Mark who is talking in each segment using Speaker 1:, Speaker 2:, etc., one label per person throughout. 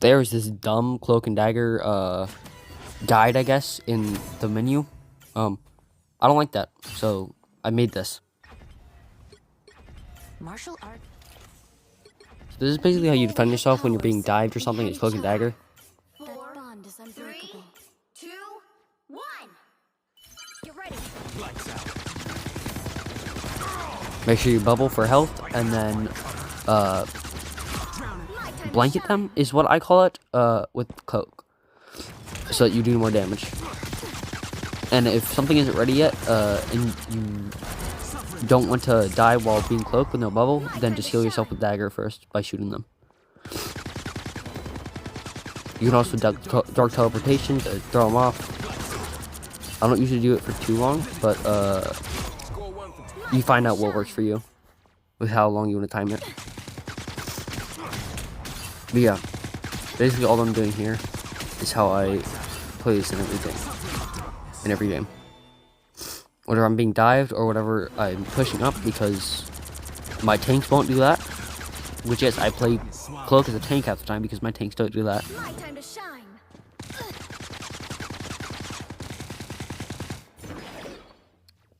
Speaker 1: there's this dumb Cloak and Dagger guide, I guess, in the menu. I don't like that, so I made this.
Speaker 2: Martial art.
Speaker 1: So this is basically how you defend yourself when you're being dived or something. It's Cloak and Dagger.
Speaker 2: 4, 3, 2, 1. Get ready.
Speaker 1: Make sure you bubble for health, and then blanket them is what I call it with Cloak, so that you do more damage. And if something isn't ready yet, and you don't want to die while being cloaked with no bubble, then just heal yourself with dagger first by shooting them. You can also dark teleportation to throw them off. I don't usually do it for too long, but you find out what works for you with how long you want to time it. But yeah, basically all I'm doing here is how I play this in everything. In every game, whether I'm being dived or whatever I'm pushing up, because my tanks won't do that. Which is, I play Cloak as a tank half the time because my tanks don't do that.
Speaker 2: My time to shine.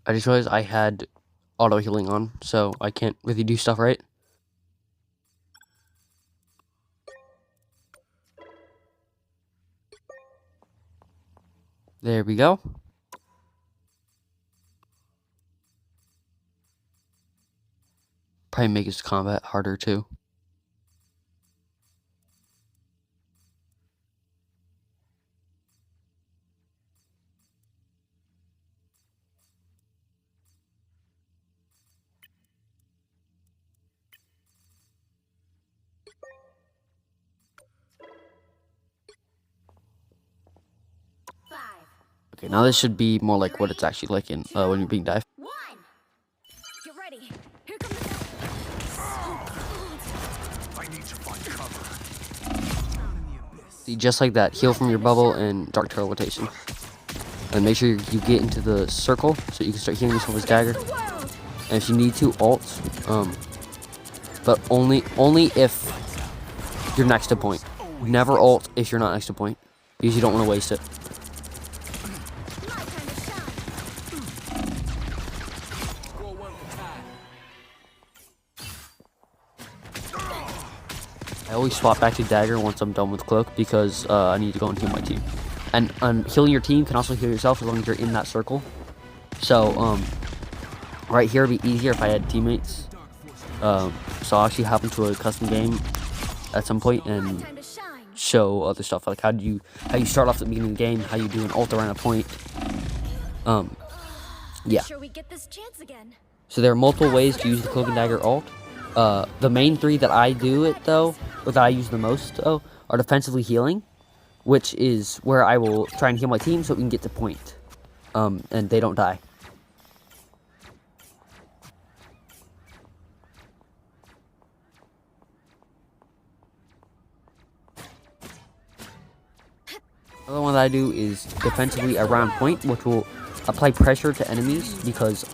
Speaker 1: I just realized I had auto healing on, so I can't really do stuff right. There we go. Probably make his combat harder too. Okay, now this should be more like what it's actually like in when you're being dived.
Speaker 2: 1. Get ready. Here comes the
Speaker 3: I need to find cover.
Speaker 1: See, just like that, heal from your bubble and dark teleportation. And make sure you get into the circle so you can start healing yourself with dagger. And if you need to, ult. But only if you're next to point. Never ult if you're not next to point, because you don't want to waste it. I always swap back to dagger once I'm done with cloak, because I need to go and heal my team. And healing your team can also heal yourself as long as you're in that circle. So right here would be easier if I had teammates. So I'll actually hop into a custom game at some point and show other stuff, like how you start off at the beginning of the game, how you do an ult around a point. Yeah. So there are multiple ways to use the Cloak and Dagger ult. The main three that I do it though, or that I use the most though, are defensively healing, which is where I will try and heal my team so we can get to point, and they don't die. Another one that I do is defensively around point, which will apply pressure to enemies because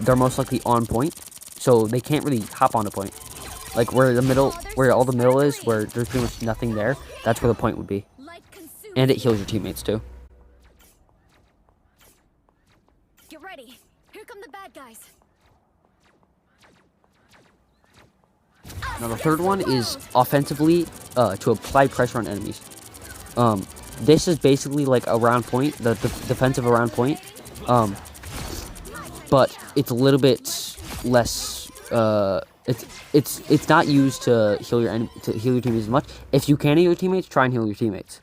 Speaker 1: they're most likely on point, so they can't really hop on a point. Like where all the middle is, where there's pretty much nothing there, that's where the point would be. And it heals your teammates too.
Speaker 2: Get ready. Here come the bad guys.
Speaker 1: Now the third one is offensively to apply pressure on enemies. This is basically like a round point, the defensive around point, but it's a little bit less. It's not used to heal your teammates as much. If you can heal your teammates, try and heal your teammates.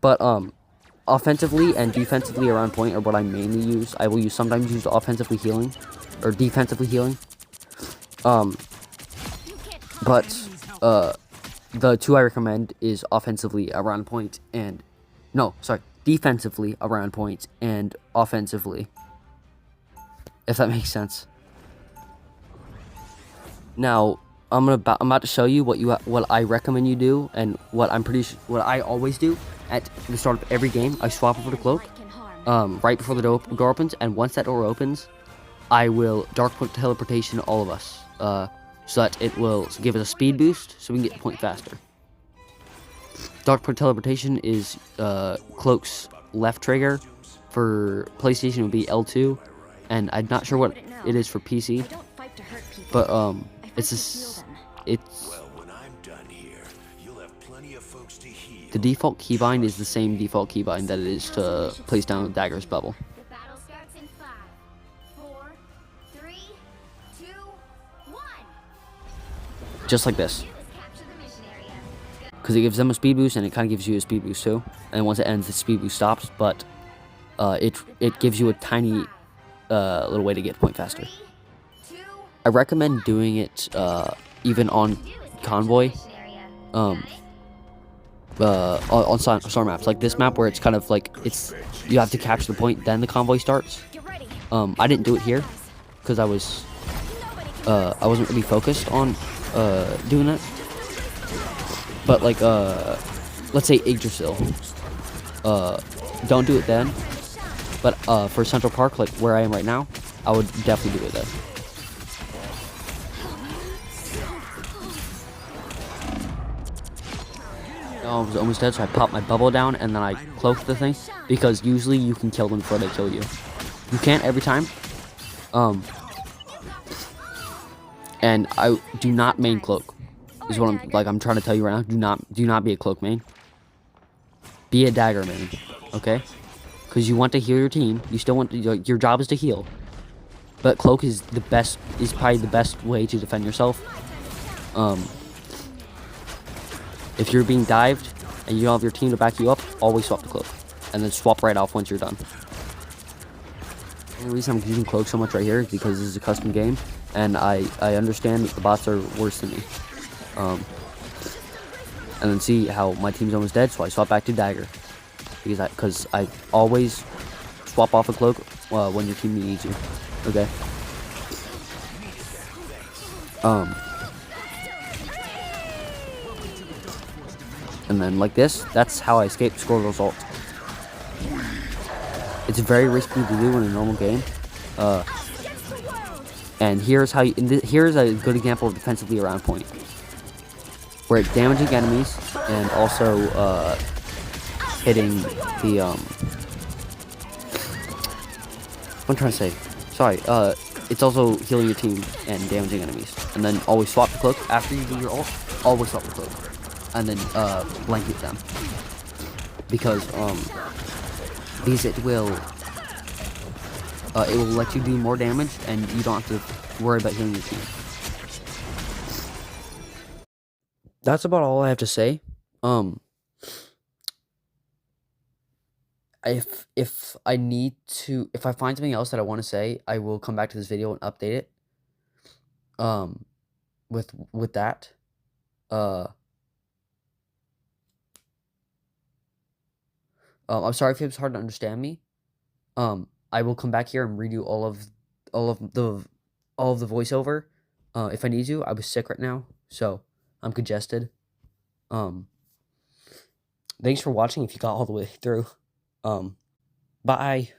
Speaker 1: But offensively and defensively around point are what I mainly use. I will sometimes use offensively healing or defensively healing. But the two I recommend is offensively around point and defensively around point and offensively, if that makes sense. Now I'm about to show you what I recommend you do, and what what I always do at the start of every game. I swap over to cloak right before the door opens, and once that door opens, I will dark teleportation all of us, so that it will give us a speed boost so we can get the point faster. Dark Point Teleportation is Cloak's left trigger. For PlayStation, it would be L2, and I'm not sure what it is for PC.
Speaker 2: I don't fight to hurt people.
Speaker 1: But
Speaker 2: I fight
Speaker 1: it's
Speaker 2: to
Speaker 1: just,
Speaker 2: heal them.
Speaker 1: it's
Speaker 3: Well, when I'm done here, you'll have plenty of folks to heal.
Speaker 1: the default keybind is the same default keybind that it is to place down Dagger's bubble.
Speaker 2: The battle starts in 5, 4, 3, 2, 1.
Speaker 1: Just like this.
Speaker 2: Do is capture the mission area.
Speaker 1: Because it gives them a speed boost, and it kind of gives you a speed boost too. And once it ends, the speed boost stops, but it gives you a tiny little way to get point faster.
Speaker 2: 3, 2,
Speaker 1: I recommend doing it even on convoy, on star maps like this map where it's kind of like you have to capture the point, then the convoy starts.
Speaker 2: get ready.
Speaker 1: I didn't do it here because I wasn't really focused on doing that. But like let's say Yggdrasil, don't do it then. But for Central Park, like where I am right now, I would definitely do it then. I was almost dead, so I popped my bubble down and then I cloaked the thing, because usually you can kill them before they kill you. You can't every time. And I do not main cloak. Is what I'm trying to tell you right now. Do not be a cloak main. Be a dagger main, okay? Because you want to heal your team. You still want to, your job is to heal. But cloak is probably the best way to defend yourself. If you're being dived and you don't have your team to back you up, always swap the cloak. And then swap right off once you're done. The only reason I'm using cloak so much right here is because this is a custom game. And I understand that the bots are worse than me. And then see how my team's almost dead, so I swap back to dagger. Because I always swap off a cloak when your team needs you. Okay? And then like this, that's how I escape score results. It's very risky to do in a normal game. And here's how here's a good example of defensively around point, where it's damaging enemies and also hitting the what I'm trying to say. Sorry, it's also healing your team and damaging enemies. And then always swap the cloak after you do your ult. Always swap the cloak, and then blanket them, because it will let you do more damage, and you don't have to worry about healing your team. That's about all I have to say. If I find something else that I want to say, I will come back to this video and update it. With that, I'm sorry if it was hard to understand me. I will come back here and redo all of the voiceover if I need to. I was sick right now, so I'm congested. Thanks for watching if you got all the way through. Bye.